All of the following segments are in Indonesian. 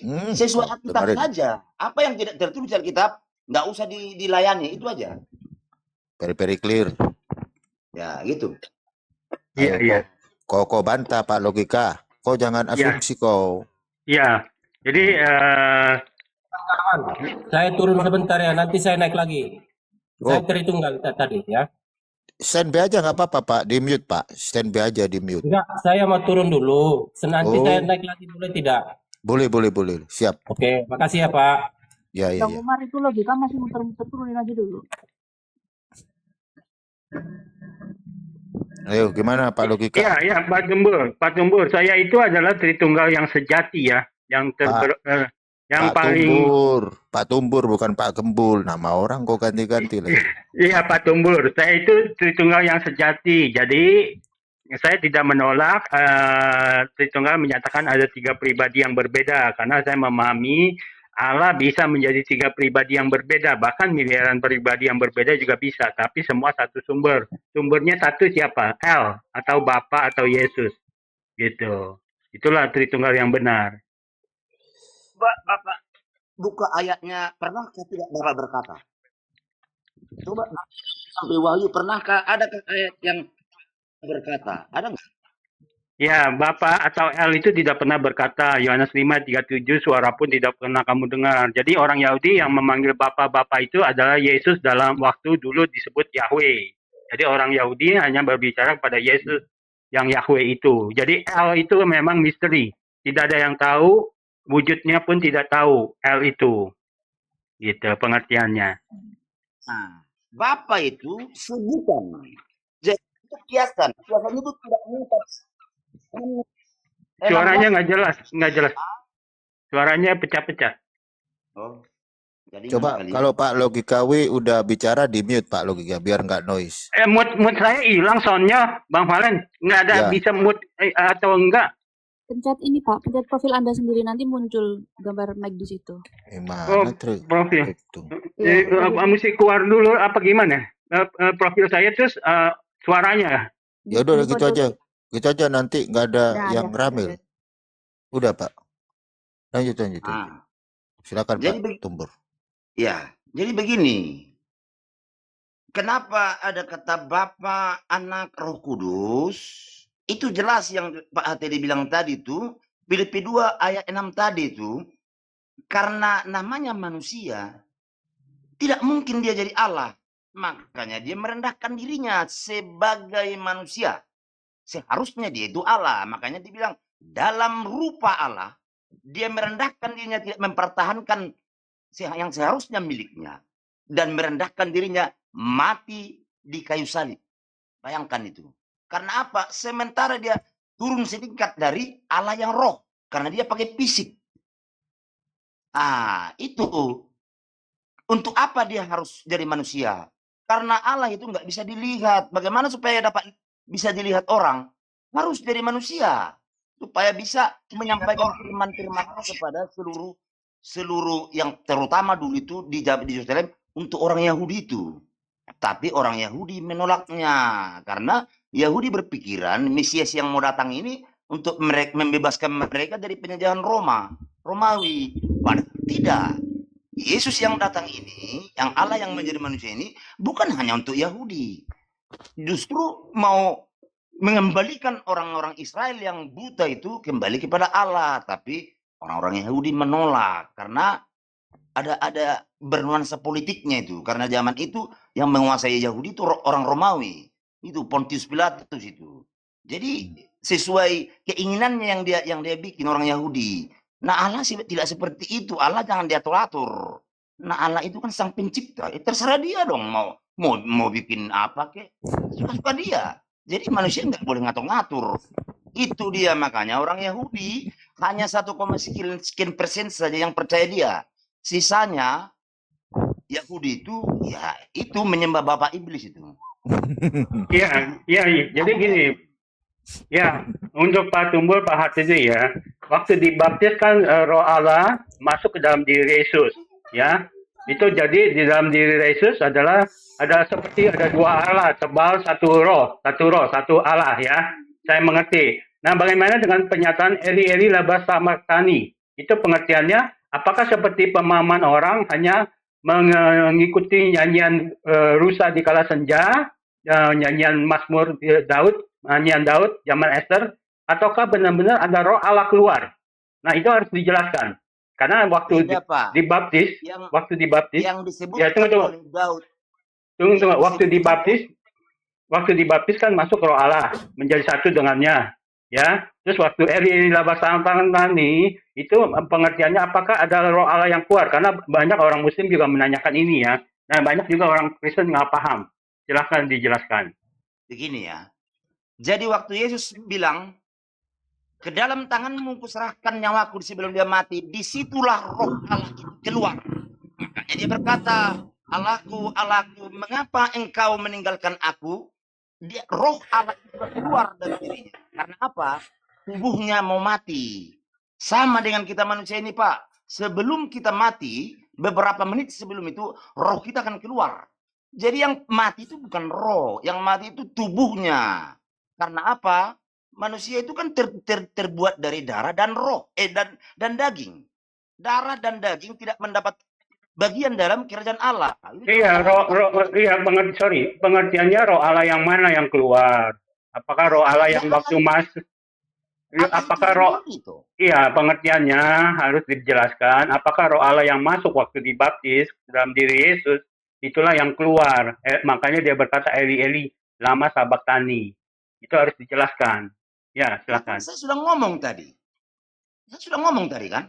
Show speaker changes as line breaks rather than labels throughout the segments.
Jadi sesuai Alkitab saja. Apa yang tidak tertulis di Alkitab nggak usah dilayani, itu aja.
Very clear.
Ya gitu.
Iya. Kau bantah Pak Logika. Kau jangan asumsi kau.
Iya. Jadi
saya turun sebentar ya, nanti saya naik lagi. Saya tertunggal tadi ya.
Standby aja nggak apa-apa Pak, di mute Pak. Standby aja di mute.
Enggak, saya mau turun dulu. Nanti saya naik lagi, boleh tidak?
Boleh. Siap.
Oke, makasih ya Pak.
Ya.
Bang Umar itu Logika masih muter-muter, turunin aja dulu.
Ayo, gimana Pak Logika?
Iya, Pak Tumbur. Saya itu adalah Tritunggal yang sejati ya, yang
Pak Tumbur bukan Pak Gembul. Nama orang kok ganti-ganti lagi.
Iya, Pak Tumbur. Saya itu Tritunggal yang sejati. Jadi saya tidak menolak Tritunggal menyatakan ada 3 pribadi yang berbeda, karena saya memahami Allah bisa menjadi 3 pribadi yang berbeda, bahkan miliaran pribadi yang berbeda juga bisa, tapi semua satu sumber. Sumbernya satu siapa? El, atau Bapa, atau Yesus. Gitu. Itulah Tritunggal yang benar.
Bapak buka ayatnya, pernahkah tidak Bapak berkata? Coba sampai Wahyu, pernahkah adakah ayat yang berkata? Ada nggak?
Ya, Bapa atau El itu tidak pernah berkata. Yohanes 5:37, suara pun tidak pernah kamu dengar. Jadi orang Yahudi yang memanggil Bapa itu adalah Yesus dalam waktu dulu disebut Yahweh. Jadi orang Yahudi hanya berbicara pada Yesus yang Yahweh itu. Jadi El itu memang misteri. Tidak ada yang tahu, wujudnya pun tidak tahu El itu. Gitu pengertiannya.
Nah, Bapa itu sebutan. Jadi itu kiasan. Kiasan itu tidak mengikat.
Suaranya nggak jelas. Suaranya pecah-pecah.
Oh, jadi
coba kalau Pak Logikawi udah bicara di mute Pak Logika biar nggak noise.
Mute saya hilang soundnya, Bang Valen. Nggak ada bisa mute atau enggak?
Pencet ini Pak, pencet profil Anda sendiri, nanti muncul gambar mic di situ.
Mana profil? Mesti keluar dulu apa gimana? Profil saya terus suaranya.
Ya udah gitu aja. Gitu aja, nanti nggak ada yang rame. Udah Pak, lanjut. Silakan jadi Pak Tumbur.
Ya, jadi begini. Kenapa ada kata Bapa, Anak, Roh Kudus? Itu jelas yang Pak Hatedi bilang tadi itu, Filipi 2 ayat 6 tadi itu, karena namanya manusia, tidak mungkin dia jadi Allah. Makanya dia merendahkan dirinya sebagai manusia. Seharusnya dia itu Allah. Makanya dibilang dalam rupa Allah, dia merendahkan dirinya, tidak mempertahankan yang seharusnya miliknya. Dan merendahkan dirinya mati di kayu salib. Bayangkan itu. Karena apa? Sementara dia turun setingkat dari Allah yang roh. Karena dia pakai fisik. Itu. Untuk apa dia harus jadi manusia? Karena Allah itu nggak bisa dilihat. Bagaimana supaya dapat bisa dilihat orang? Harus jadi manusia. Supaya bisa menyampaikan firman-firman kepada seluruh yang terutama dulu itu di Yerusalem untuk orang Yahudi itu. Tapi orang Yahudi menolaknya. Karena Yahudi berpikiran Mesias yang mau datang ini untuk membebaskan mereka dari penjajahan Romawi. Padahal tidak. Yesus yang datang ini, yang Allah yang menjadi manusia ini, bukan hanya untuk Yahudi. Justru mau mengembalikan orang-orang Israel yang buta itu kembali kepada Allah. Tapi orang-orang Yahudi menolak karena ada bernuansa politiknya itu. Karena zaman itu yang menguasai Yahudi itu orang Romawi. Itu Pontius Pilatus itu. Jadi sesuai keinginannya yang dia bikin orang Yahudi. Nah Allah tidak seperti itu. Allah jangan diatur-atur. Nah Allah itu kan sang pencipta. Terserah dia dong mau bikin apa kek. Suka-suka dia. Jadi manusia nggak boleh ngatur-ngatur. Itu dia makanya orang Yahudi hanya 1,sekian% saja yang percaya dia. Sisanya Yahudi itu ya itu menyembah bapak iblis itu.
Iya. Jadi gini. Ya, untuk Pak Tumbur, Pak Hatedi ya, waktu dibaptis kan roh Allah masuk ke dalam diri Yesus, ya. Itu jadi di dalam diri Yesus ada seperti ada 2 Allah, tebal satu roh, satu Allah ya. Saya mengerti. Nah, bagaimana dengan pernyataan Eli Lama Sabachthani? Itu pengertiannya, apakah seperti pemahaman orang hanya mengikuti nyanyian rusa di kala senja, nyanyian Mazmur Daud, nyanyian Daud, zaman Esther, ataukah benar-benar ada roh Allah keluar? Nah, itu harus dijelaskan. Karena waktu
Beda, Pak.
dibaptis,
Yang disebut
ya tunggu.
oleh Daud.
Tunggu, waktu dibaptis kan masuk roh Allah, menjadi satu dengannya. Ya, terus waktu Eli Labasantani itu pengertiannya apakah ada roh Allah yang keluar? Karena banyak orang Muslim juga menanyakan ini ya. Nah, banyak juga orang Kristen nggak paham. Silahkan dijelaskan.
Begini ya. Jadi waktu Yesus bilang, ke dalam tanganmu kuserahkan nyawaku sebelum dia mati, disitulah roh Allah itu keluar. Makanya dia berkata, Allahku, Allahku, mengapa engkau meninggalkan aku? Roh Allah itu keluar dari dirinya. Karena apa? Tubuhnya mau mati. Sama dengan kita manusia ini, Pak. Sebelum kita mati, beberapa menit sebelum itu, roh kita akan keluar. Jadi yang mati itu bukan roh, yang mati itu tubuhnya. Karena apa? Manusia itu kan terbuat dari darah dan roh, dan daging. Darah dan daging tidak mendapat bagian dalam kerajaan Allah.
Iya, pengertiannya roh Allah yang mana yang keluar? Apakah roh Allah yang waktu masuk? Apakah roh
itu?
Iya, pengertiannya harus dijelaskan. Apakah roh Allah yang masuk waktu dibaptis dalam diri Yesus itulah yang keluar? Makanya dia berkata Eli Eli lama sabaktani. Itu harus dijelaskan. Ya, silakan.
Saya sudah ngomong tadi. Kan?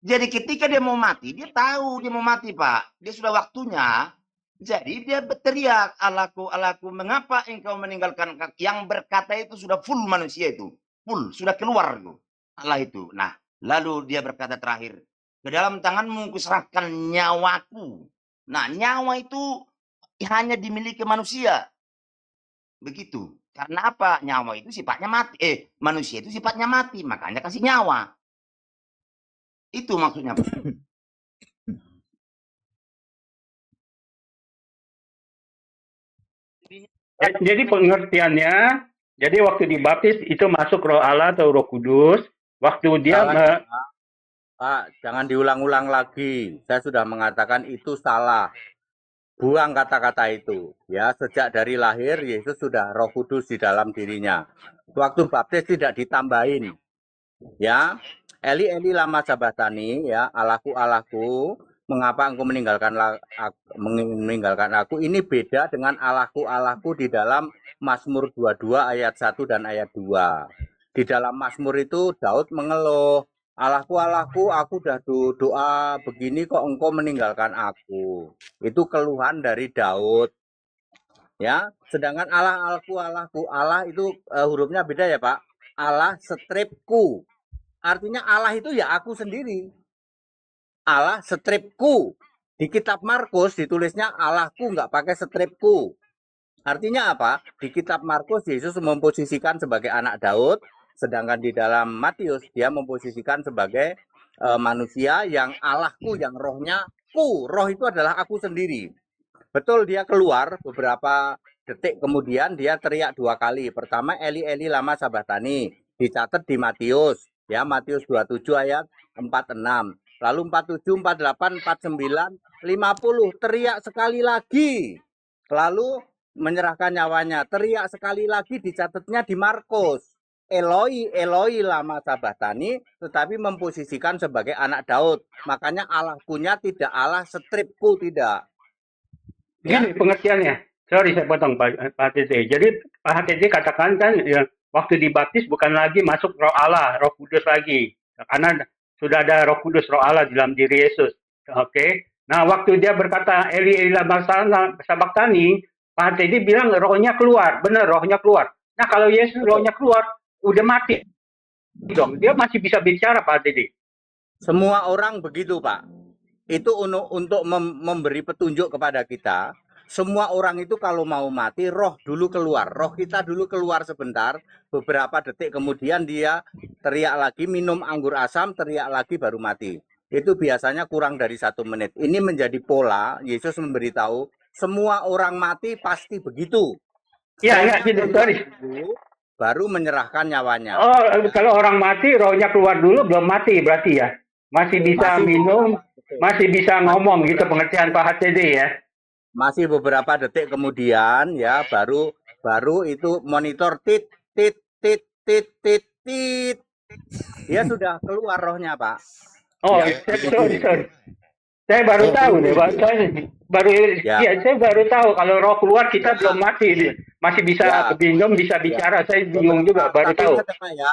Jadi ketika dia mau mati, dia tahu dia mau mati, Pak. Dia sudah waktunya. Jadi dia berteriak, Allahku, Allahku, mengapa engkau meninggalkan aku? Yang berkata itu sudah full manusia itu. Full, sudah keluar itu. Allah itu. Nah, lalu dia berkata terakhir, ke dalam tanganmu kuserahkan nyawaku. Nah, nyawa itu hanya dimiliki manusia. Begitu. Karena apa? Nyawa itu sifatnya mati. Manusia itu sifatnya mati. Makanya kasih nyawa. Itu maksudnya.
Jadi pengertiannya, jadi waktu dibaptis itu masuk roh Allah atau roh kudus. Waktu dia...
Pak, jangan diulang-ulang lagi. Saya sudah mengatakan itu salah. Buang kata-kata itu. Ya, sejak dari lahir Yesus sudah Roh Kudus di dalam dirinya. Waktu baptis tidak ditambahin. Ya, Eli Eli lama sabatani, ya, Allahku Allahku, mengapa engkau meninggalkan aku? Ini beda dengan Allahku Allahku di dalam Mazmur 22 ayat 1 dan ayat 2. Di dalam Mazmur itu Daud mengeluh, Allahku, Allahku, aku udah doa begini kok engkau meninggalkan aku. Itu keluhan dari Daud. Ya, sedangkan Allahku, Allahku, Allah itu hurufnya beda ya, Pak. Allah stripku. Artinya Allah itu ya aku sendiri. Allah stripku. Di kitab Markus ditulisnya Allahku, nggak pakai stripku. Artinya apa? Di kitab Markus Yesus memposisikan sebagai anak Daud. Sedangkan di dalam Matius dia memposisikan sebagai manusia yang Allahku, yang rohnya ku. Roh itu adalah aku sendiri. Betul, dia keluar beberapa detik kemudian dia teriak 2 kali. Pertama Eli Eli lama sabatani. Dicatat di Matius. Ya, Matius 27 ayat 46. Lalu 47, 48, 49, 50. Teriak sekali lagi. Lalu menyerahkan nyawanya. Teriak sekali lagi dicatatnya di Markus. Eloi, Eloi lama sabatani, tetapi memposisikan sebagai anak Daud. Makanya Allahkunya tidak Allah stripku, tidak.
Ini pengertiannya. Sorry saya potong Pak HTT. Jadi Pak HTT katakan kan ya, waktu dibaptis bukan lagi masuk roh Allah, roh kudus lagi. Karena sudah ada roh kudus, roh Allah di dalam diri Yesus. Oke. Nah waktu dia berkata Eli Eli lama sabaktani, Pak HTT bilang rohnya keluar. Benar, rohnya keluar. Nah kalau Yesus rohnya keluar, udah mati dong, dia masih bisa bicara Pak Didi.
Semua orang begitu Pak. Itu untuk memberi petunjuk kepada kita. Semua orang itu kalau mau mati, roh dulu keluar. Roh kita dulu keluar sebentar. Beberapa detik kemudian dia teriak lagi, minum anggur asam, teriak lagi baru mati. Itu biasanya kurang dari 1 menit. Ini menjadi pola. Yesus memberitahu semua orang mati pasti begitu.
Iya, sorry.
Baru menyerahkan nyawanya.
Oh, kalau orang mati, rohnya keluar dulu, belum mati berarti ya? masih bisa
Masih
minum,
beberapa detik.
masih bisa
Masih
ngomong gitu
beberapa
pengertian Pak HTD ya.
Masih beberapa detik kemudian ya baru itu monitor tit tit tit tit tit tit. Dia sudah keluar rohnya, Pak.
Oh,
Ya,
sorry. Saya baru
Oh,
tahu deh,
begitu.
Pak.
Ya.
Saya baru tahu kalau roh keluar kita
Ya.
belum mati, masih bisa
Ya.
minum, bisa bicara. Saya bingung juga, baru
Tapi
tahu.
ingat, Pak, ya.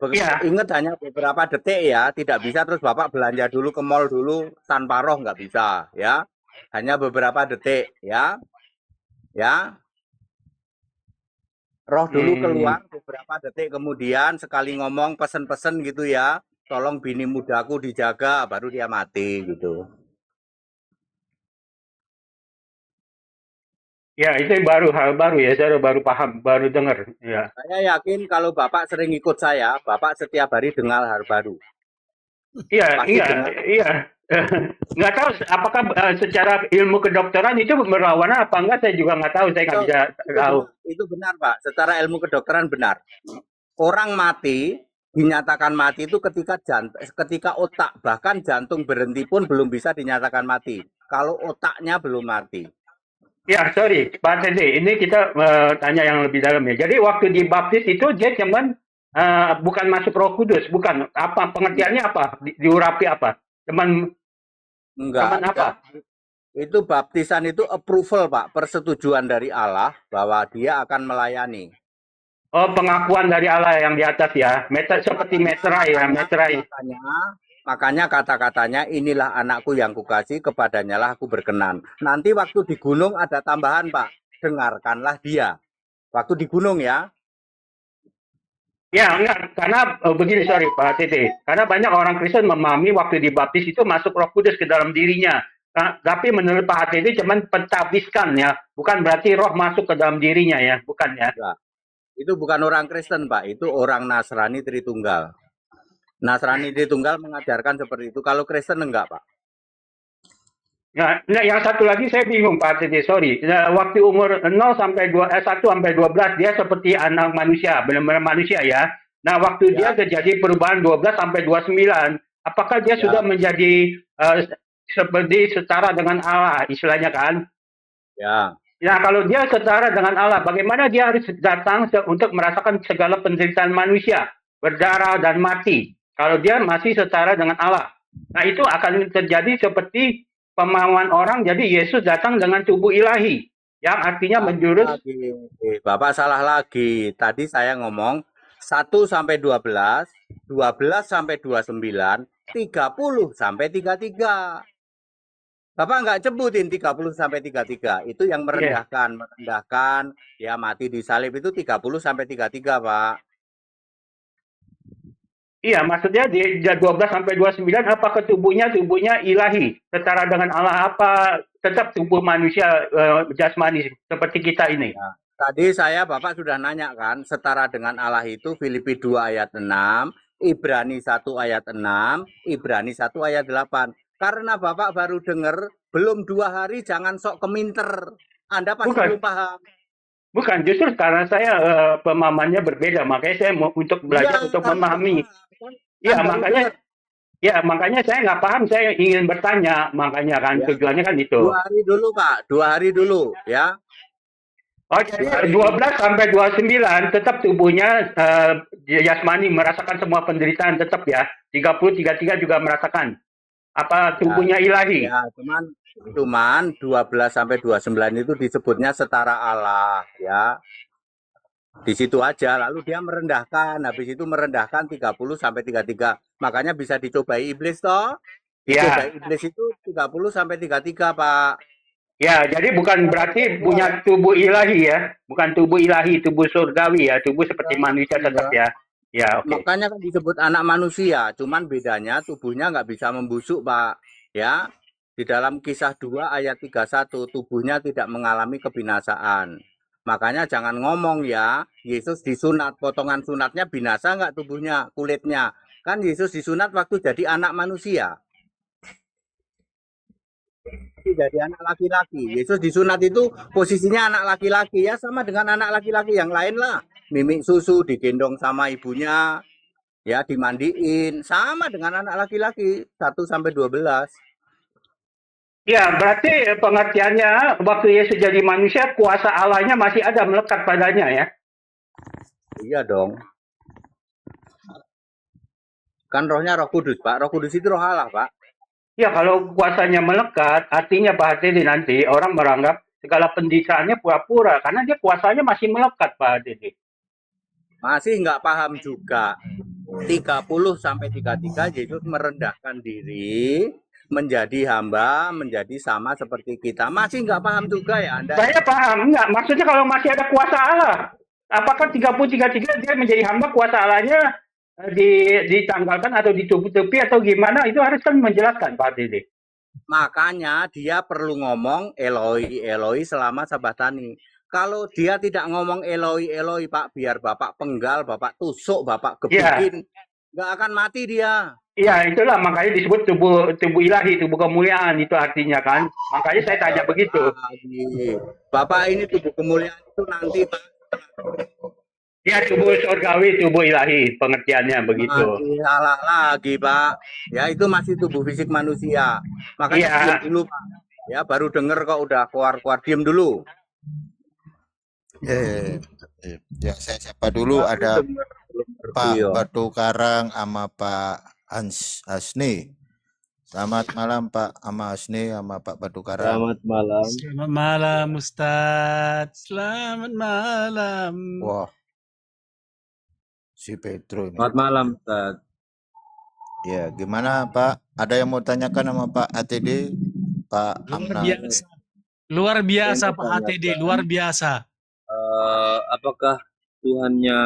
Iya.
Ingat hanya beberapa detik ya, tidak bisa terus Bapak belanja dulu ke mall dulu tanpa roh, nggak bisa ya. Hanya beberapa detik ya. Ya. Roh dulu keluar beberapa detik kemudian sekali ngomong pesen-pesen gitu ya. Tolong bini mudaku dijaga, baru dia mati gitu.
Ya, itu hal baru ya, saya baru paham, baru dengar. Ya.
Saya yakin kalau Bapak sering ikut saya, Bapak setiap hari dengar hal baru.
Iya,
Pasti
iya,
dengar.
iya. Nggak tahu apakah secara ilmu kedokteran itu berlawanan apa enggak, saya juga nggak tahu, saya nggak bisa tahu.
Itu benar, Pak. Secara ilmu kedokteran benar. Orang mati dinyatakan mati itu ketika otak bahkan jantung berhenti pun belum bisa dinyatakan mati. Kalau otaknya belum mati.
Ya, sorry, Pak Tede, ini kita tanya yang lebih dalam ya. Jadi waktu dibaptis itu dia cuman bukan masuk Roh Kudus, bukan. Apa pengertiannya apa? Diurapi apa? Cuman
Enggak.
apa?
Itu baptisan itu approval, Pak, persetujuan dari Allah bahwa dia akan melayani.
Oh, pengakuan dari Allah yang di atas ya. Seperti meterai ya, meterai.
Makanya kata-katanya inilah anakku yang kukasih, kepadanya lah aku berkenan. Nanti waktu di gunung ada tambahan, Pak. Dengarkanlah dia. Waktu di gunung ya.
Ya, enggak. Karena begini, sorry Pak Tete. Karena banyak orang Kristen memahami waktu dibaptis itu masuk Roh Kudus ke dalam dirinya. Nah, tapi menurut Pak Tete cuman pentabiskan ya. Bukan berarti roh masuk ke dalam dirinya ya. Bukan ya.
Nah, itu bukan orang Kristen, Pak. Itu orang Nasrani Tritunggal. Nasrani Tritunggal mengajarkan seperti itu. Kalau Kristen enggak, Pak.
Nah, yang satu lagi saya bingung Pak Tete, sorry. Nah, waktu umur 1 sampai 12 dia seperti anak manusia, benar-benar manusia ya. Nah, waktu dia terjadi perubahan 12 sampai 29, apakah dia sudah menjadi seperti setara dengan Allah, istilahnya kan?
Ya.
Nah, kalau dia setara dengan Allah, bagaimana dia harus datang untuk merasakan segala penderitaan manusia, berdarah dan mati? Kalau dia masih setara dengan Allah. Nah, itu akan terjadi seperti pemahaman orang, jadi Yesus datang dengan tubuh ilahi, yang artinya menjurus.
Bapak salah lagi. Tadi saya ngomong 1 sampai 12, 12 sampai 29, 30 sampai 33. Bapak nggak cebutin 30 sampai 33. Itu yang merendahkan. Merendahkan, ya mati di salib itu 30 sampai 33, Pak.
Iya, maksudnya di 12 sampai 29 apakah tubuhnya ilahi, setara dengan Allah, apa tetap tubuh manusia jasmani seperti kita ini?
Ya, tadi Bapak sudah nanya kan, setara dengan Allah itu Filipi 2 ayat 6, Ibrani 1 ayat 6, Ibrani 1 ayat 8. Karena Bapak baru dengar, belum 2 hari jangan sok keminter. Anda pasti belum paham.
Bukan, justru karena saya pemahamannya berbeda, makanya saya mau untuk belajar untuk memahami. Ya, makanya saya nggak paham, saya ingin bertanya, makanya kan tujuannya kan itu.
2 hari dulu, Pak, 2 hari dulu, ya.
Oh, jadi 12 sampai 29 tetap tubuhnya jasmani merasakan semua penderitaan tetap ya. 30, 33 juga merasakan. Apa tubuhnya ilahi?
Ya, cuman 12 sampai 29 itu disebutnya setara Allah, ya. Di situ aja, lalu dia merendahkan, habis itu merendahkan 30 sampai 33. Makanya bisa dicobai iblis toh. Dicobai iblis itu 30 sampai 33, Pak.
Ya, jadi bukan berarti punya tubuh ilahi ya. Bukan tubuh ilahi, tubuh surgawi ya, tubuh seperti manusia tetap ya. Ya, oke.
Makanya kan disebut anak manusia, cuman bedanya tubuhnya nggak bisa membusuk, Pak. Ya. Di dalam Kisah 2 ayat 31, tubuhnya tidak mengalami kebinasaan. Makanya jangan ngomong ya, Yesus disunat, potongan sunatnya binasa nggak tubuhnya, kulitnya. Kan Yesus disunat waktu jadi anak manusia. Jadi anak laki-laki. Yesus disunat itu posisinya anak laki-laki ya, sama dengan anak laki-laki yang lain lah. Mimik susu, digendong sama ibunya. ya dimandiin, sama dengan anak laki-laki 1 sampai 12.
Ya, berarti pengertiannya waktu Yesus jadi manusia, kuasa Allahnya masih ada melekat padanya ya.
Iya dong. Kan rohnya Roh Kudus, Pak. Roh Kudus itu roh Allah, Pak.
Ya, kalau kuasanya melekat, artinya Pak Hati nanti orang beranggap segala pendetaannya pura-pura karena dia kuasanya masih melekat, Pak Hati.
Masih nggak paham juga. 30 sampai 33 Yesus merendahkan diri menjadi hamba, menjadi sama seperti kita. Masih nggak paham juga ya Anda?
Saya paham, enggak. Maksudnya kalau masih ada kuasa Allah, apakah 30-33 dia menjadi hamba, kuasa Allahnya ditanggalkan atau ditutupi atau gimana? Itu harus kan menjelaskan, Pak Dede.
Makanya dia perlu ngomong Eloi, Eloi selama sabatani. Kalau dia tidak ngomong Eloi, Eloi, Pak, biar Bapak penggal, Bapak tusuk, Bapak gebukin, nggak akan mati dia.
Iya, itulah makanya disebut tubuh ilahi, tubuh kemuliaan, itu artinya kan. Makanya saya tanya begitu.
Bapak ini tubuh kemuliaan itu nanti, Pak.
Ya, tubuh surgawi, tubuh ilahi, pengertiannya begitu.
Salah lagi, Pak. Ya, itu masih tubuh fisik manusia. Makanya diam dulu, Pak. Ya, baru denger kok udah keluar-keluar. Diam dulu.
Ya, saya siapa dulu ada Pak Batu Karang sama Pak Hasni. Selamat malam Pak sama Hasni sama Pak Batu Karang.
Selamat malam.
Selamat malam Ustadz. Selamat malam.
Wah. Si Petro ini.
Selamat malam Ustadz.
Ya, gimana Pak? Ada yang mau tanyakan sama Pak ATD? Pak Amna.
Luar biasa Pak ATD, luar biasa.
Apakah Tuhannya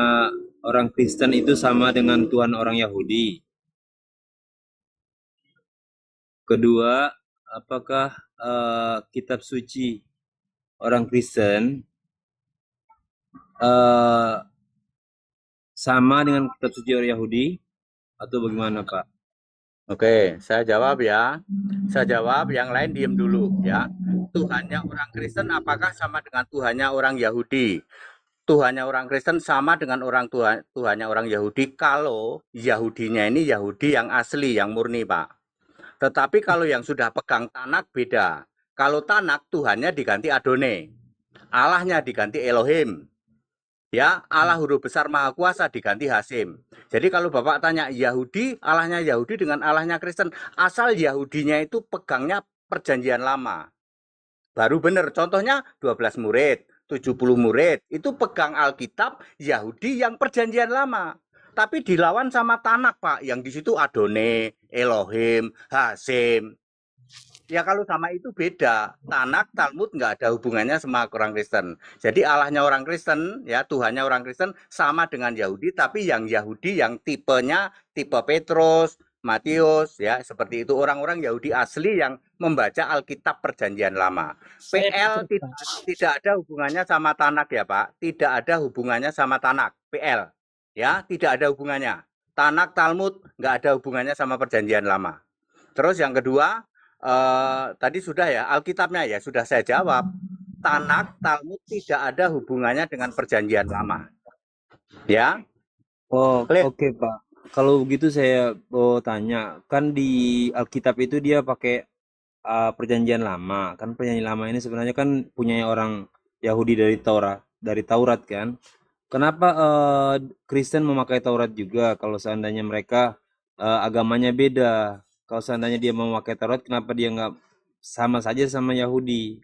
orang Kristen itu sama dengan Tuhan orang Yahudi? Kedua, apakah kitab suci orang Kristen sama dengan kitab suci orang Yahudi atau bagaimana Pak?
Oke, saya jawab ya. Saya jawab, yang lain diem dulu ya. Tuhannya orang Kristen apakah sama dengan Tuhannya orang Yahudi? Tuhannya orang Kristen sama dengan Tuhannya orang Yahudi kalau Yahudinya ini Yahudi yang asli, yang murni, Pak. Tetapi kalau yang sudah pegang Tanak beda. Kalau Tanak Tuhannya diganti Adone, Allahnya diganti Elohim. Ya, Allah huruf besar maha kuasa diganti Hasim. Jadi kalau Bapak tanya Yahudi, Allahnya Yahudi dengan Allahnya Kristen, asal Yahudinya itu pegangnya perjanjian lama. Baru benar, contohnya 12 murid, 70 murid, itu pegang Alkitab Yahudi yang perjanjian lama. Tapi dilawan sama Tanak, Pak, yang di situ Adone, Elohim, Hasim. Ya kalau sama itu beda. Tanak, Talmud nggak ada hubungannya sama orang Kristen. Jadi Allahnya orang Kristen, ya Tuhannya orang Kristen sama dengan Yahudi, tapi yang Yahudi yang tipenya tipe Petrus, Matius, ya seperti itu orang-orang Yahudi asli yang membaca Alkitab Perjanjian Lama. PL tidak ada hubungannya sama Tanak ya Pak, tidak ada hubungannya sama Tanak. PL, ya tidak ada hubungannya. Tanak, Talmud nggak ada hubungannya sama Perjanjian Lama. Terus yang kedua. Tadi sudah ya, Alkitabnya ya sudah saya jawab. Tanak, Talmud tidak ada hubungannya dengan perjanjian lama. Ya.
Oh, oke Pak. Kalau begitu saya mau tanya, kan di Alkitab itu dia pakai perjanjian lama. Kan perjanjian lama ini sebenarnya kan punya orang Yahudi dari Taurat kan. Kenapa Kristen memakai Taurat juga kalau seandainya mereka agamanya beda? Kalau seandainya dia memakai Taurat, kenapa dia nggak sama saja sama Yahudi?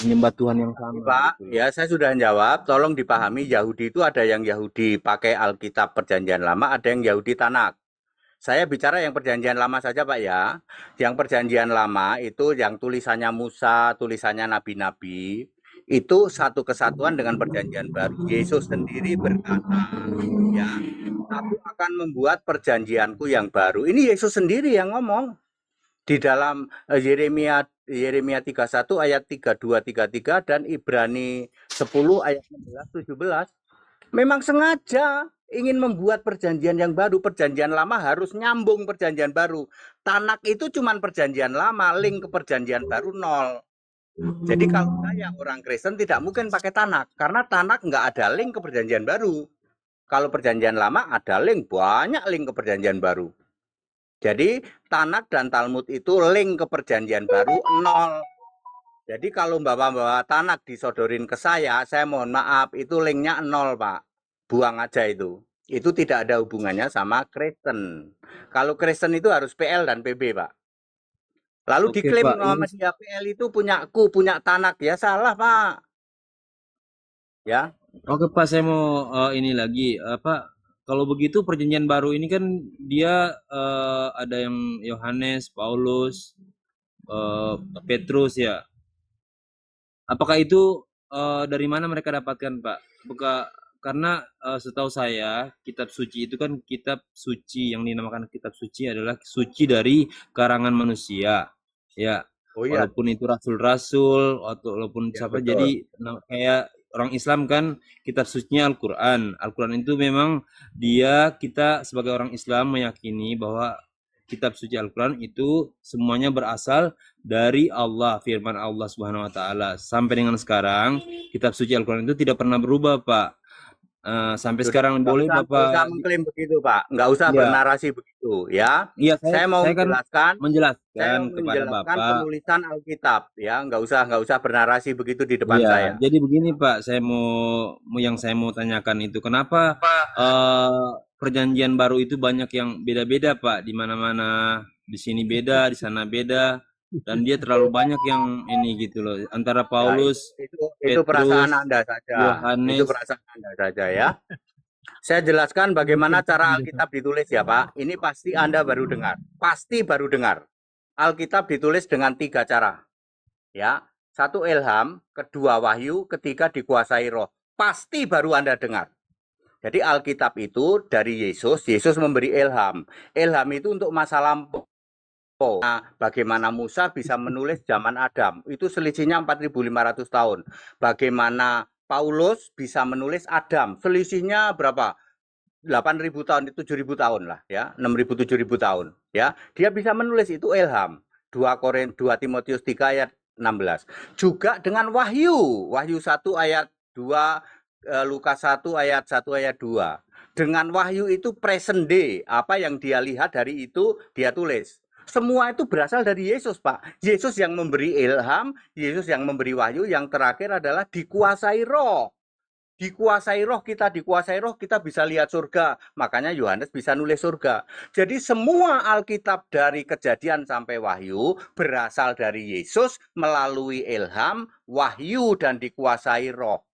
Menyembah Tuhan yang sama.
Pak, gitu. Ya saya sudah jawab. Tolong dipahami, Yahudi itu ada yang Yahudi pakai Alkitab Perjanjian Lama, ada yang Yahudi Tanak. Saya bicara yang Perjanjian Lama saja Pak ya. Yang Perjanjian Lama itu yang tulisannya Musa, tulisannya Nabi-Nabi. Itu satu kesatuan dengan Perjanjian Baru. Yesus sendiri berkata, ya, aku akan membuat perjanjianku yang baru. Ini Yesus sendiri yang ngomong di dalam Yeremia 31 ayat 32-33 dan Ibrani 10 ayat 16-17. Memang sengaja ingin membuat perjanjian yang baru. Perjanjian lama harus nyambung perjanjian baru. Tanak itu cuma perjanjian lama, link ke perjanjian baru 0. Jadi kalau saya orang Kristen tidak mungkin pakai Tanak, karena Tanak nggak ada link ke perjanjian baru. Kalau perjanjian lama ada link, banyak link ke perjanjian baru. Jadi Tanak dan Talmud itu link ke perjanjian baru 0. Jadi kalau bapak-bapak Tanak disodorin ke saya mohon maaf, itu linknya 0 Pak. Buang aja itu. Itu tidak ada hubungannya sama Kristen. Kalau Kristen itu harus PL dan PB Pak. Lalu
Oke
diklaim
Pak,
sama dia PL itu punyaku, punya Tanak. Ya salah Pak. Ya.
oke Pak, saya mau ini lagi apa? Kalau begitu perjanjian baru ini kan dia ada yang Yohanes, Paulus, Petrus ya. Apakah itu dari mana mereka dapatkan, Pak? Karena setahu saya kitab suci itu kan kitab suci yang dinamakan kitab suci adalah suci dari karangan manusia. Ya,
Oh iya.
walaupun itu rasul-rasul atau walaupun
Ya,
siapa
betul.
jadi kayak orang Islam kan kitab sucinya Al-Qur'an. Al-Qur'an itu memang kita sebagai orang Islam meyakini bahwa kitab suci Al-Qur'an itu semuanya berasal dari Allah, firman Allah Subhanahu wa taala. Sampai dengan sekarang kitab suci Al-Qur'an itu tidak pernah berubah, Pak. Sampai
Sudah,
sekarang boleh
nggak
Bapak
usah mengklaim begitu Pak, nggak usah
ya,
bernarasi begitu ya.
iya
Saya mau
saya kan
menjelaskan, saya
menjelaskan
mau
kepada
menjelaskan
Bapak.
penulisan Alkitab ya, nggak usah bernarasi begitu di depan
Iya,
saya.
jadi begini Pak, yang saya mau tanyakan itu kenapa perjanjian baru itu banyak yang beda-beda Pak, di mana-mana, di sini beda, di sana beda, dan dia terlalu banyak yang ini gitu loh, antara
Ya,
Paulus,
itu perasaan
Petrus,
Anda saja, itu
Yohanes.
perasaan Anda saja ya. Saya jelaskan bagaimana cara Alkitab ditulis ya Pak. Ini pasti Anda baru dengar, pasti baru dengar. Alkitab ditulis dengan 3 cara. Ya, 1 ilham, kedua wahyu, ketiga dikuasai roh. Pasti baru Anda dengar. Jadi Alkitab itu dari Yesus memberi ilham. Ilham itu untuk masa lampau. Nah, bagaimana Musa bisa menulis zaman Adam? Itu selisihnya 4.500 tahun. Bagaimana Paulus bisa menulis Adam? Selisihnya berapa? 8.000 tahun, 7.000 tahun lah ya, 6.000 7.000 tahun ya. Dia bisa menulis itu ilham. 2 Timotius 3 ayat 16. Juga dengan wahyu 1 ayat 2, Lukas 1 ayat 1 ayat 2. Dengan wahyu itu present day, apa yang dia lihat dari itu dia tulis. Semua itu berasal dari Yesus, Pak. Yesus yang memberi ilham, Yesus yang memberi wahyu, yang terakhir adalah dikuasai roh. Dikuasai roh kita bisa lihat surga. Makanya Yohanes bisa nulis surga. Jadi semua Alkitab dari Kejadian sampai Wahyu berasal dari Yesus melalui ilham, wahyu, dan dikuasai roh.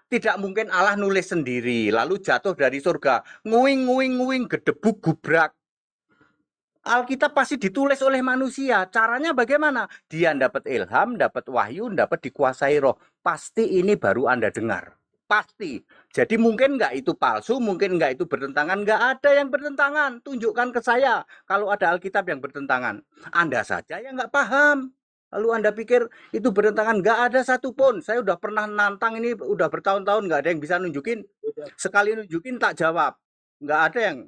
Tidak mungkin Allah nulis sendiri, lalu jatuh dari surga. Nguing, gedebuk, gubrak. Alkitab pasti ditulis oleh manusia. Caranya bagaimana? Dia dapat ilham, dapat wahyu, dapat dikuasai roh. Pasti ini baru Anda dengar. Pasti. Jadi mungkin nggak itu palsu, mungkin nggak itu bertentangan. Nggak ada yang bertentangan. Tunjukkan ke saya kalau ada Alkitab yang bertentangan. Anda saja yang nggak paham. Lalu Anda pikir itu bertentangan. Nggak ada satupun. Saya udah pernah nantang ini, udah bertahun-tahun nggak ada yang bisa nunjukin. Sekali nunjukin tak jawab. Nggak ada yang.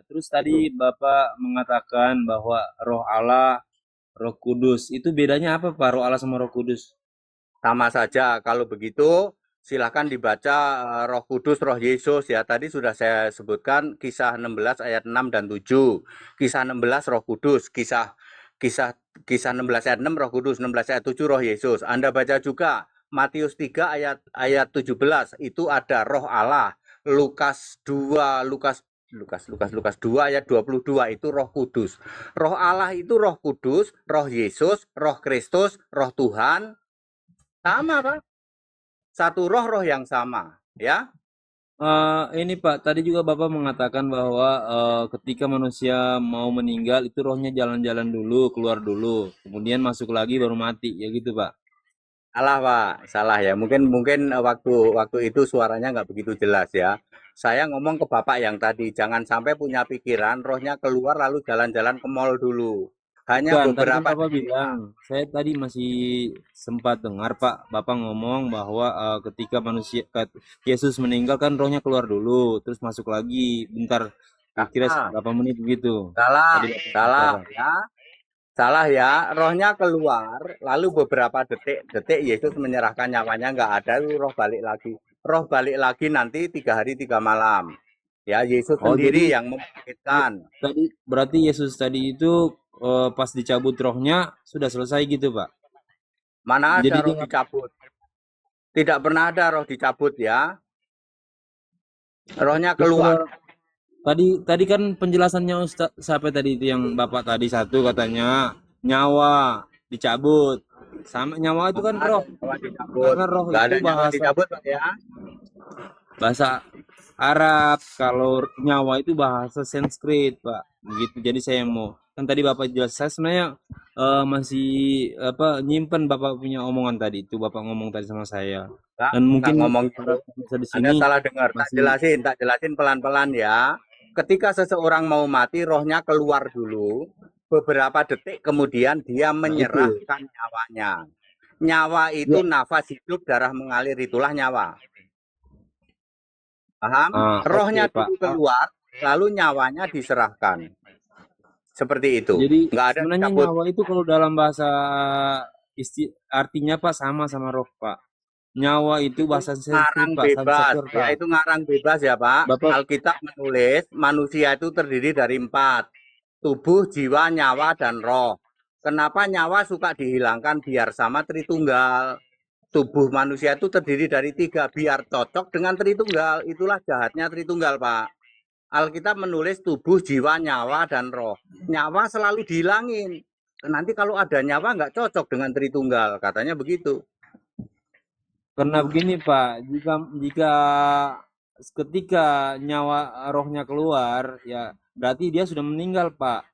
Terus tadi Bapak mengatakan bahwa Roh Allah, Roh Kudus, itu bedanya apa Pak, Roh Allah sama Roh Kudus?
Sama saja. Kalau begitu silahkan dibaca Roh Kudus, Roh Yesus ya. Tadi sudah saya sebutkan Kisah 16 ayat 6 dan 7. Kisah 16 Roh Kudus, kisah 16 ayat 6 Roh Kudus, 16 ayat 7 Roh Yesus. Anda baca juga Matius 3 ayat 17 itu ada Roh Allah. Lukas 2 ayat 22 itu Roh Kudus. Roh Allah itu Roh Kudus, Roh Yesus, Roh Kristus, Roh Tuhan. Sama, Pak. Satu roh yang sama, ya.
Ini Pak, tadi juga Bapak mengatakan bahwa ketika manusia mau meninggal itu rohnya jalan-jalan dulu, keluar dulu, kemudian masuk lagi baru mati, ya gitu Pak.
Salah, Pak. Salah ya. Mungkin waktu itu suaranya nggak begitu jelas ya. Saya ngomong ke Bapak yang tadi, jangan sampai punya pikiran rohnya keluar lalu jalan-jalan ke mall dulu. Hanya
Bukan, tadi kan
beberapa
Bapak bilang, saya tadi masih sempat dengar Pak, Bapak ngomong bahwa ketika Yesus meninggal kan rohnya keluar dulu, terus masuk lagi, bentar, kira berapa menit begitu.
Salah,
Tadi Bapak
salah
bicara.
ya. Salah ya, rohnya keluar, lalu beberapa detik Yesus menyerahkan nyawanya, nggak ada, roh balik lagi. roh balik lagi nanti 3 hari 3 malam. Ya, Yesus
Oh,
sendiri
jadi
yang membangkitkan.
tadi berarti Yesus tadi itu pas dicabut rohnya sudah selesai gitu, Pak.
Mana ada
Jadi
roh
dia
dicabut? Tidak pernah ada roh dicabut ya. Rohnya
Terus
keluar.
tadi kan penjelasannya Ustaz sampai tadi itu yang Bapak tadi satu katanya nyawa dicabut. Sama nyawa itu kan
Nggak ada
roh.
nyawa dicabut.
Karena roh
Nggak
itu
ada nyawa dicabut, Pak ya.
bahasa Arab, kalau nyawa itu bahasa Sanskrit, Pak. Begitu. Jadi saya mau kan tadi Bapak jelas, saya sebenarnya masih nyimpen Bapak punya omongan tadi itu, Bapak ngomong tadi sama saya. Dan mungkin
ngomong
para pemirsa di
Anda
sini
salah dengar. Tak jelasin pelan-pelan ya. Ketika seseorang mau mati, rohnya keluar dulu. Beberapa detik kemudian dia menyerahkan nyawanya. Nyawa itu nafas hidup, darah mengalir, itulah nyawa. Paham? Rohnya
oke, Pak.
dulu keluar, lalu nyawanya diserahkan. Seperti itu.
Jadi
Nggak ada
sebenarnya
dicabut.
nyawa itu kalau dalam bahasa artinya Pak sama roh, Pak. Nyawa itu bahasa
Ngarang
Sanskrit, Pak,
bebas,
Sanseker,
ya
Pak.
itu ngarang bebas ya Pak.
Bapak-
Alkitab menulis manusia itu terdiri dari 4, tubuh, jiwa, nyawa, dan roh. Kenapa nyawa suka dihilangkan biar sama Tritunggal? Tubuh manusia itu terdiri dari 3 biar cocok dengan Tritunggal. Itulah jahatnya Tritunggal Pak. Alkitab menulis tubuh, jiwa, nyawa, dan roh. Nyawa selalu dihilangin. Nanti kalau ada nyawa nggak cocok dengan Tritunggal, katanya begitu.
Karena begini Pak, jika ketika nyawa rohnya keluar, ya berarti dia sudah meninggal Pak.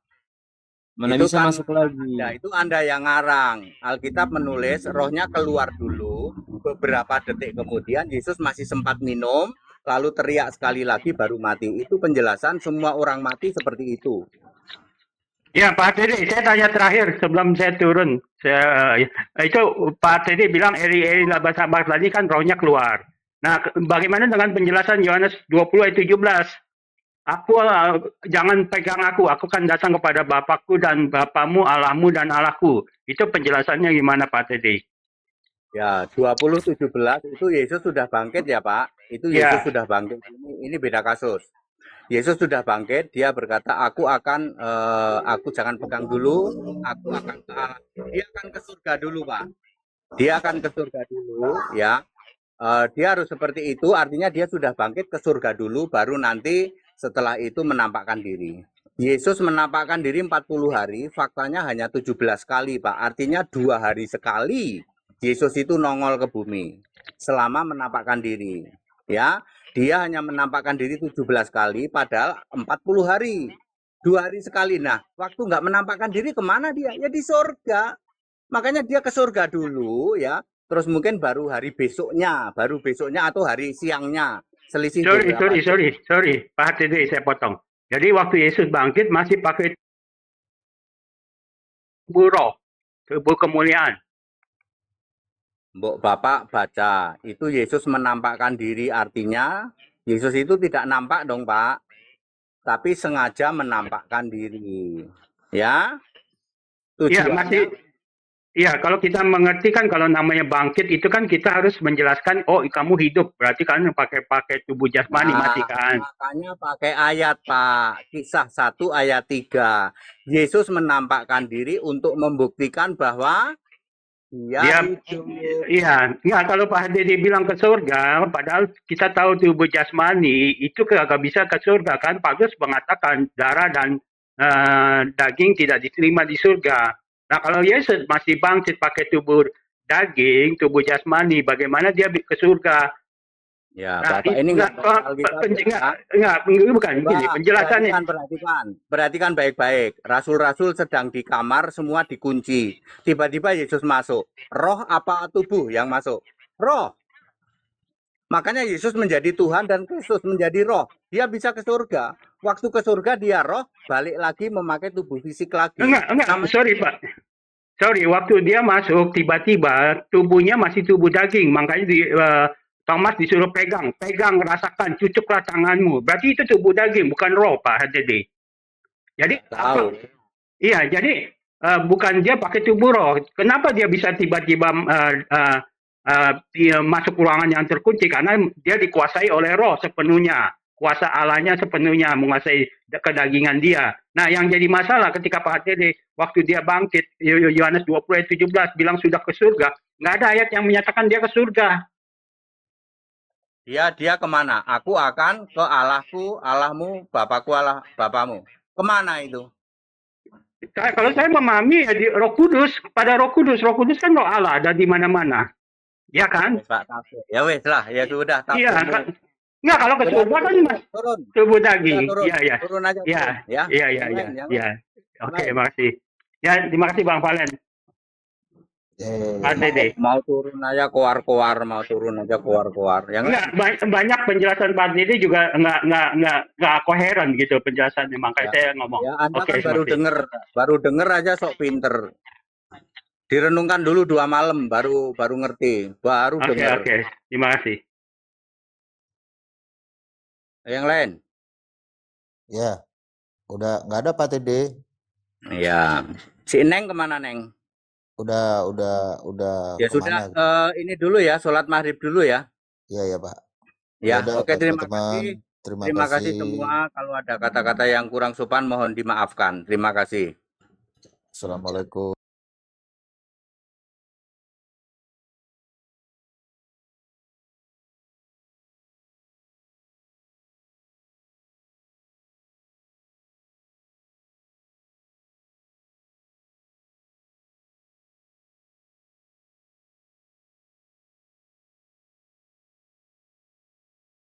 Mana
Itu
bisa
kan
masuk lagi.
Ya, itu Anda yang ngarang. Alkitab menulis rohnya keluar dulu, beberapa detik kemudian Yesus masih sempat minum, lalu teriak sekali lagi baru mati. Itu penjelasan semua orang mati seperti itu.
Ya Pak Teddy, saya tanya terakhir sebelum saya turun. Itu Pak Teddy bilang eri sabar tadi kan rohnya keluar. Nah, bagaimana dengan penjelasan Yohanes 20 ayat 17? Aku jangan pegang aku kan datang kepada Bapakku dan Bapakmu, Allahmu dan Allahku. Itu penjelasannya gimana Pak Teddy?
Ya, 20:17 itu Yesus sudah bangkit ya Pak. Itu Yesus sudah bangkit. Ini beda kasus. Yesus sudah bangkit, dia berkata, aku jangan pegang dulu, aku akan ke Allah. Dia akan ke surga dulu, Pak. Dia akan ke surga dulu, ya. Dia harus seperti itu, artinya dia sudah bangkit ke surga dulu, baru nanti setelah itu menampakkan diri. Yesus menampakkan diri 40 hari, faktanya hanya 17 kali, Pak. Artinya 2 hari sekali Yesus itu nongol ke bumi selama menampakkan diri. Ya, dia hanya menampakkan diri 17 kali, padahal 40 hari. 2 hari sekali. Nah, waktu nggak menampakkan diri kemana dia? Ya di surga. Makanya dia ke surga dulu ya. Terus mungkin baru besoknya atau hari siangnya. Selisih
Sorry. Pak Teddy, saya potong. Jadi waktu Yesus bangkit masih pakai tubuh roh, tubuh kemuliaan.
Mbok Bapak baca, itu Yesus menampakkan diri, artinya Yesus itu tidak nampak dong Pak, tapi sengaja menampakkan diri, ya. Tujuannya,
Iya, kalau kita mengerti kan kalau namanya bangkit itu kan kita harus menjelaskan, oh kamu hidup, berarti kan pakai tubuh jasmani mati kan.
Makanya pakai ayat Pak, Kisah 1 ayat 3. Yesus menampakkan diri untuk membuktikan bahwa dia hidup.
Iya, kalau Pak Dede bilang ke surga, padahal kita tahu tubuh jasmani itu gak bisa ke surga kan. Paulus mengatakan darah dan daging tidak diterima di surga. Nah kalau Yesus masih bangkit pakai tubuh daging, tubuh jasmani, bagaimana dia ke surga?
Ya,
Nah,
Bapak ini
bukan begini penjelasannya.
Perhatikan baik-baik. Rasul-rasul sedang di kamar, semua dikunci. Tiba-tiba Yesus masuk. Roh apa tubuh yang masuk? Roh. Makanya Yesus menjadi Tuhan dan Kristus menjadi roh. Dia bisa ke surga. Waktu ke surga dia roh, balik lagi memakai tubuh fisik lagi.
Sorry Pak. Sorry, waktu dia masuk tiba-tiba tubuhnya masih tubuh daging. Makanya Thomas disuruh pegang, rasakan, cucuklah tanganmu. Berarti itu tubuh daging, bukan roh Pak Dede. Jadi jadi bukan dia pakai tubuh roh. Kenapa dia bisa tiba-tiba dia masuk ruangan yang terkunci karena dia dikuasai oleh roh sepenuhnya, kuasa Allahnya sepenuhnya menguasai kedagingan dia. Nah, yang jadi masalah ketika Pak HTD waktu dia bangkit, Yohanes 20 ayat 17 bilang sudah ke surga, nggak ada ayat yang menyatakan dia ke surga.
Dia kemana? Aku akan ke Allahku, Allahmu, Bapakku, Allah Bapamu. Kemana itu?
Kalau saya memahami ya di Roh Kudus, pada Roh Kudus kan Roh Allah ada di mana-mana. Ya kan?
Pak tafsir. Ya wes lah, ya sudah.
Iya,
tafsirmu.
kan? Nggak, kalau ke
Sudah
surga kan
turun, turun.
sebut lagi.
Sudah turun.
Iya, iya.
Turun aja.
Iya,
Turun, ya.
iya, iya,
Yang
iya.
lain, yang
Iya.
lain.
Oke, makasih. Ya, terima kasih Bang Valen. HTD.
Mau turun aja koar-koar, mau turun aja koar-koar. Yang lain.
Enggak, banyak penjelasan Pak HTD juga nggak koheren gitu penjelasannya, makanya
Ya.
saya ngomong.
Ya, Anda
Oke,
kan
terima kasih.
baru denger aja sok pinter. Direnungkan dulu 2 malam, baru ngerti, baru
Oke,
denger.
oke. Terima kasih.
Yang lain?
Ya, udah nggak ada Pak TD.
Ya. Si Neng kemana, Neng?
Udah
Ya sudah,
kemana?
ini dulu ya, sholat maghrib dulu ya.
Iya ya Pak.
Ya,
Yaudah,
oke, terima
teman-teman.
kasih.
Terima
Terima kasih
kasih.
semua. Kalau ada kata-kata yang kurang sopan, mohon dimaafkan. Terima kasih.
Assalamualaikum.